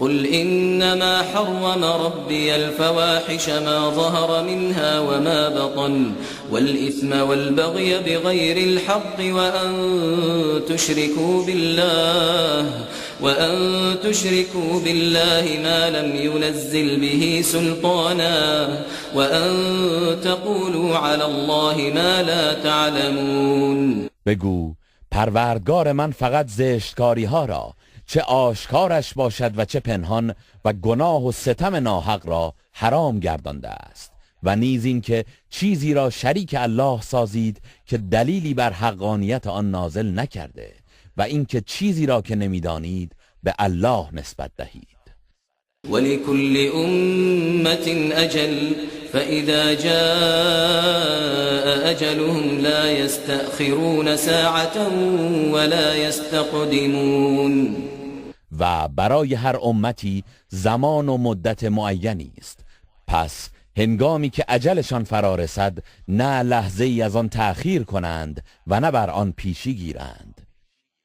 قل إنما حرم ربي الفواحش ما ظهر منها وما بطن والإثم والبغي بغير الحق وأن تشركوا بالله ما لم ينزل به سلطانا وأن تقولوا على الله ما لا تعلمون. بگو پروردگار من فقط زشتکاری ها را، چه آشکارش باشد و چه پنهان، و گناه و ستم ناحق را حرام گردانده است و نیز این که چیزی را شریک الله سازید که دلیلی بر حقانیت آن نازل نکرده و اینکه چیزی را که نمیدانید به الله نسبت دهید. ولكل أمة أجل فإذا جاء أجلهم لا يستأخرون ساعة ولا يستقدمون. و برای هر امتی زمان و مدت معینی است، پس هنگامی که اجلشان فرا رسد نه لحظه ای از آن تأخیر کنند و نه بر آن پیشی گیرند.